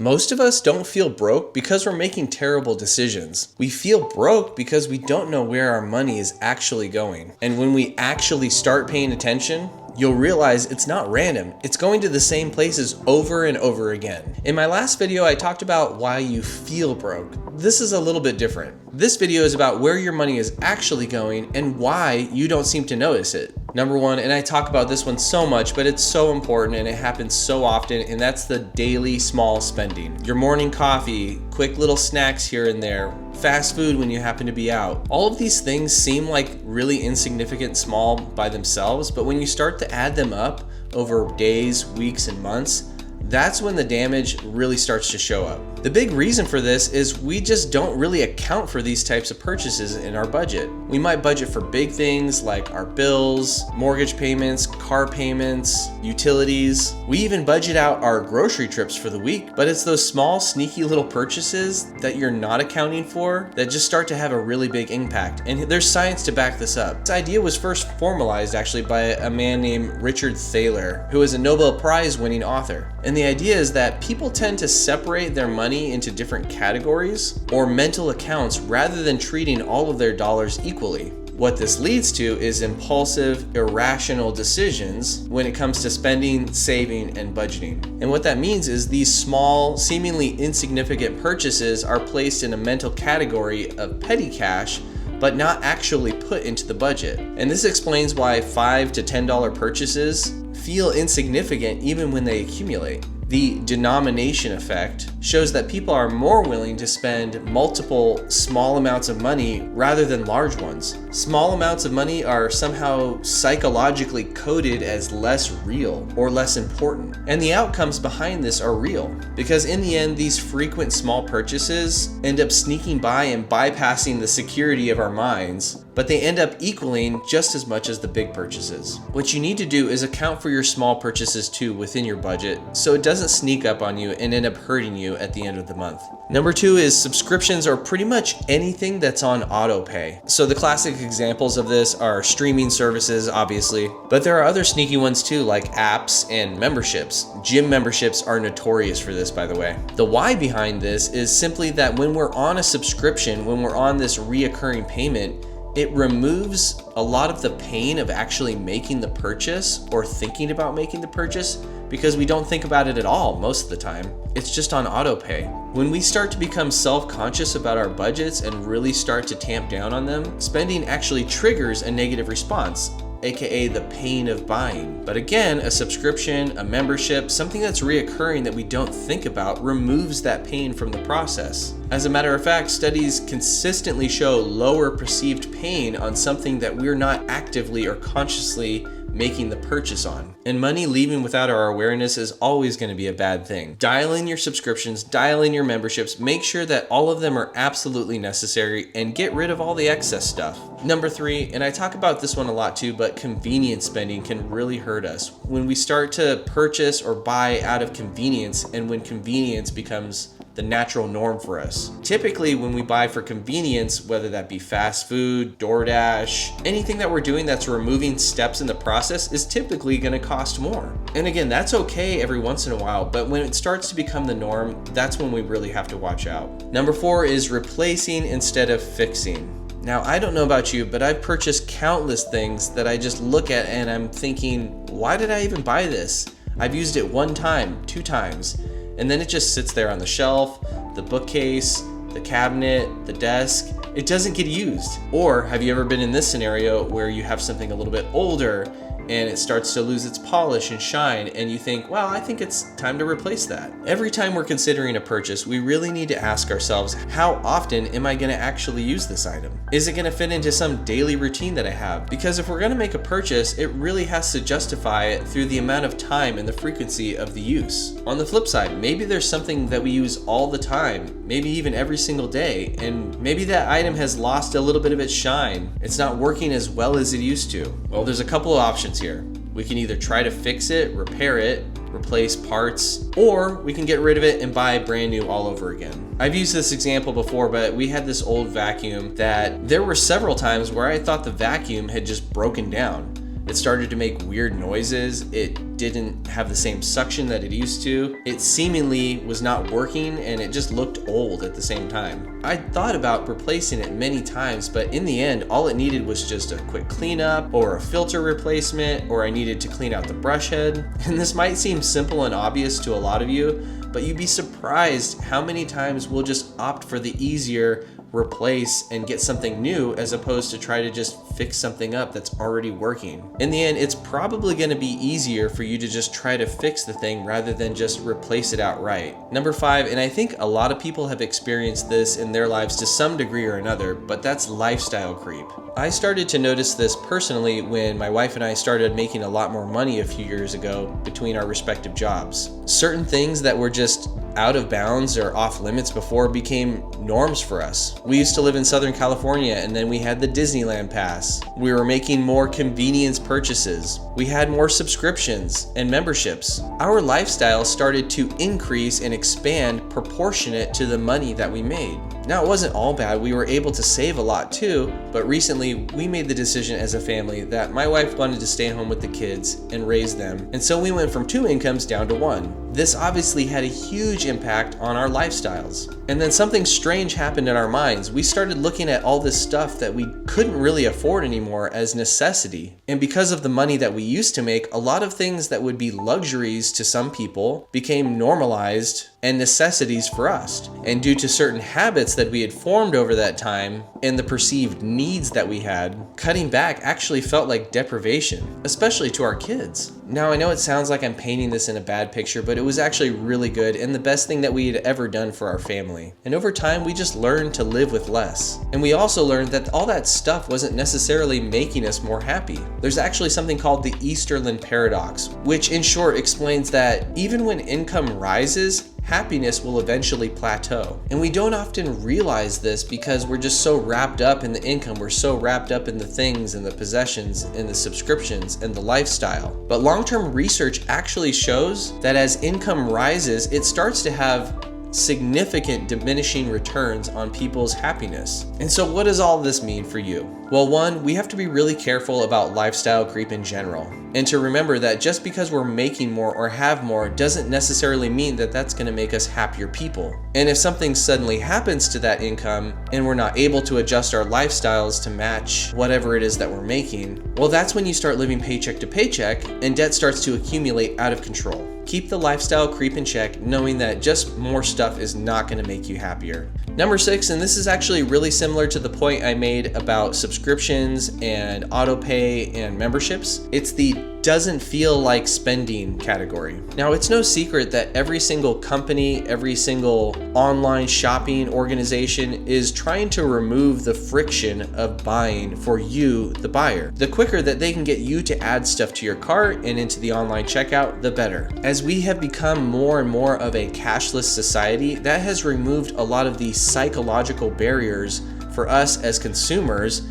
Most of us don't feel broke because we're making terrible decisions. We feel broke because we don't know where our money is actually going. And when we actually start paying attention, you'll realize it's not random. It's going to the same places over and over again. In my last video, I talked about why you feel broke. This is a little bit different. This video is about where your money is actually going and why you don't seem to notice it. Number one, and I talk about this one so much, but it's so important and it happens so often, and that's the daily small spending. Your morning coffee, quick little snacks here and there, fast food when you happen to be out. All of these things seem like really insignificant small by themselves, but when you start to add them up over days, weeks, and months, that's when the damage really starts to show up. The big reason for this is we just don't really account for these types of purchases in our budget. We might budget for big things like our bills, mortgage payments, car payments, utilities. We even budget out our grocery trips for the week, but it's those small, sneaky little purchases that you're not accounting for that just start to have a really big impact. And there's science to back this up. This idea was first formalized actually by a man named Richard Thaler, who is a Nobel Prize winning author. And the idea is that people tend to separate their money into different categories or mental accounts rather than treating all of their dollars equally. What this leads to is impulsive, irrational decisions when it comes to spending, saving, and budgeting. And what that means is these small, seemingly insignificant purchases are placed in a mental category of petty cash, but not actually put into the budget. And this explains why $5 to $10 purchases feel insignificant even when they accumulate. The denomination effect shows that people are more willing to spend multiple small amounts of money rather than large ones. Small amounts of money are somehow psychologically coded as less real or less important. And the outcomes behind this are real, because in the end, these frequent small purchases end up sneaking by and bypassing the security of our minds, but they end up equaling just as much as the big purchases. What you need to do is account for your small purchases too within your budget, so it doesn't sneak up on you and end up hurting you at the end of the month. Number two is subscriptions are pretty much anything that's on auto pay. So the classic examples of this are streaming services, obviously, but there are other sneaky ones too, like apps and memberships. Gym memberships are notorious for this, by the way. The why behind this is simply that when we're on a subscription, when we're on this reoccurring payment, it removes a lot of the pain of actually making the purchase or thinking about making the purchase, because we don't think about it at all most of the time. It's just on auto pay. When we start to become self-conscious about our budgets and really start to tamp down on them, spending actually triggers a negative response, aka the pain of buying. But again, a subscription, a membership, something that's reoccurring that we don't think about removes that pain from the process. As a matter of fact, studies consistently show lower perceived pain on something that we're not actively or consciously making the purchase on. And money leaving without our awareness is always going to be a bad thing. Dial in your subscriptions, dial in your memberships, make sure that all of them are absolutely necessary, and get rid of all the excess stuff. Number three, and I talk about this one a lot too, but convenience spending can really hurt us. When we start to purchase or buy out of convenience, and when convenience becomes the natural norm for us. Typically, when we buy for convenience, whether that be fast food, DoorDash, anything that we're doing that's removing steps in the process is typically going to cost more. And again, that's okay every once in a while, but when it starts to become the norm, that's when we really have to watch out. Number four is replacing instead of fixing. Now, I don't know about you, but I've purchased countless things that I just look at and I'm thinking, why did I even buy this? I've used it one time, 2 times, and then it just sits there on the shelf, the bookcase, the cabinet, the desk. It doesn't get used. Or have you ever been in this scenario where you have something a little bit older and it starts to lose its polish and shine, and you think, well, I think it's time to replace that. Every time we're considering a purchase, we really need to ask ourselves, how often am I going to actually use this item? Is it going to fit into some daily routine that I have? Because if we're going to make a purchase, it really has to justify it through the amount of time and the frequency of the use. On the flip side, maybe there's something that we use all the time, maybe even every single day, and maybe that item has lost a little bit of its shine. It's not working as well as it used to. Well, there's a couple of options here. We can either try to fix it, repair it, replace parts, or we can get rid of it and buy brand new all over again. I've used this example before, but we had this old vacuum that there were several times where I thought the vacuum had just broken down. It started to make weird noises. It didn't have the same suction that it used to. It seemingly was not working, and it just looked old at the same time. I thought about replacing it many times, but in the end, all it needed was just a quick cleanup or a filter replacement, or I needed to clean out the brush head. And this might seem simple and obvious to a lot of you, but you'd be surprised how many times we'll just opt for the easier replace and get something new as opposed to try to just fix something up that's already working. In the end, it's probably going to be easier for you to just try to fix the thing rather than just replace it outright. Number 5, and I think a lot of people have experienced this in their lives to some degree or another, but that's lifestyle creep. I started to notice this personally when my wife and I started making a lot more money a few years ago between our respective jobs. Certain things that were just out of bounds or off limits before became norms for us. We used to live in Southern California, and then we had the Disneyland pass. We were making more convenience purchases. We had more subscriptions and memberships. Our lifestyle started to increase and expand proportionate to the money that we made. Now, it wasn't all bad. We were able to save a lot too, but recently we made the decision as a family that my wife wanted to stay home with the kids and raise them, and so we went from 2 incomes down to 1. This obviously had a huge impact on our lifestyles. And then something strange happened in our minds. We started looking at all this stuff that we couldn't really afford anymore as necessity. And because of the money that we used to make, a lot of things that would be luxuries to some people became normalized and necessities for us. And due to certain habits that we had formed over that time and the perceived needs that we had, cutting back actually felt like deprivation, especially to our kids. Now, I know it sounds like I'm painting this in a bad picture, but it was actually really good and the best thing that we had ever done for our family. And over time, we just learned to live with less. And we also learned that all that stuff wasn't necessarily making us more happy. There's actually something called the Easterlin paradox, which in short explains that even when income rises, happiness will eventually plateau. And we don't often realize this because we're just so wrapped up in the income, we're so wrapped up in the things and the possessions and the subscriptions and the lifestyle. But long-term research actually shows that as income rises, it starts to have significant diminishing returns on people's happiness. And so what does all this mean for you? Well, one, we have to be really careful about lifestyle creep in general. And to remember that just because we're making more or have more doesn't necessarily mean that that's going to make us happier people. And if something suddenly happens to that income and we're not able to adjust our lifestyles to match whatever it is that we're making, well, that's when you start living paycheck to paycheck and debt starts to accumulate out of control. Keep the lifestyle creep in check, knowing that just more stuff is not going to make you happier. Number 6, and this is actually really similar to the point I made about subscriptions and auto pay and memberships. It's the doesn't feel like spending category. Now, it's no secret that every single company, every single online shopping organization is trying to remove the friction of buying for you, the buyer. The quicker that they can get you to add stuff to your cart and into the online checkout, the better. As we have become more and more of a cashless society, that has removed a lot of the psychological barriers for us as consumers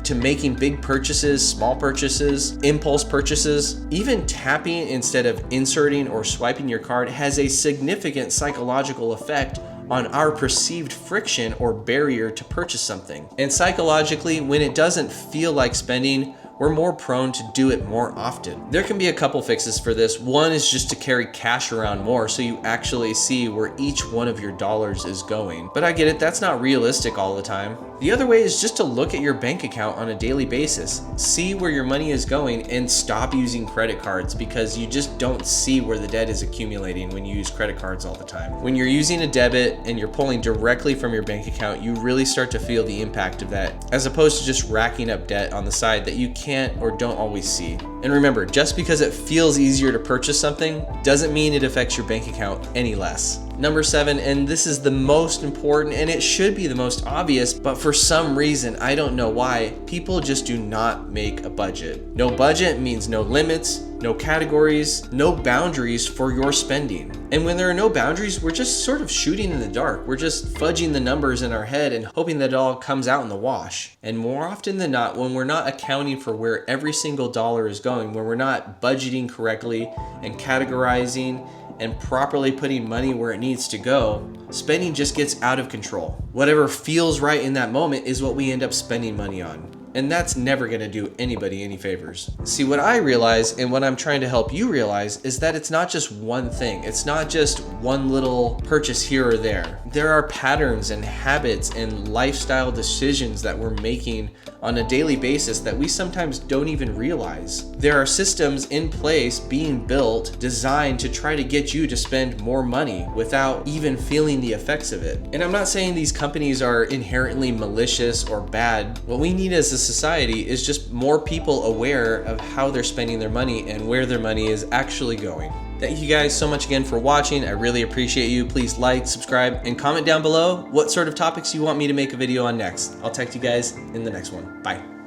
to making big purchases, small purchases, impulse purchases. Even tapping instead of inserting or swiping your card has a significant psychological effect on our perceived friction or barrier to purchase something. And psychologically, when it doesn't feel like spending, we're more prone to do it more often. There can be a couple fixes for this. One is just to carry cash around more so you actually see where each one of your dollars is going. But I get it, that's not realistic all the time. The other way is just to look at your bank account on a daily basis. See where your money is going and stop using credit cards because you just don't see where the debt is accumulating when you use credit cards all the time. When you're using a debit and you're pulling directly from your bank account, you really start to feel the impact of that, as opposed to just racking up debt on the side that you can't or don't always see. And remember, just because it feels easier to purchase something doesn't mean it affects your bank account any less. Number 7, and this is the most important and it should be the most obvious, but for some reason, I don't know why, people just do not make a budget. No budget means no limits, no categories, no boundaries for your spending. And when there are no boundaries, we're just sort of shooting in the dark. We're just fudging the numbers in our head and hoping that it all comes out in the wash. And more often than not, when we're not accounting for where every single dollar is going, when we're not budgeting correctly and categorizing and properly putting money where it needs to go, spending just gets out of control. Whatever feels right in that moment is what we end up spending money on. And that's never going to do anybody any favors. See, what I realize and what I'm trying to help you realize is that it's not just one thing. It's not just one little purchase here or there. There are patterns and habits and lifestyle decisions that we're making on a daily basis that we sometimes don't even realize. There are systems in place being built, designed to try to get you to spend more money without even feeling the effects of it. And I'm not saying these companies are inherently malicious or bad. What we need as a society is just more people aware of how they're spending their money and where their money is actually going. Thank you guys so much again for watching. I really appreciate you. Please like, subscribe, and comment down below what sort of topics you want me to make a video on next. I'll talk to you guys in the next one. Bye.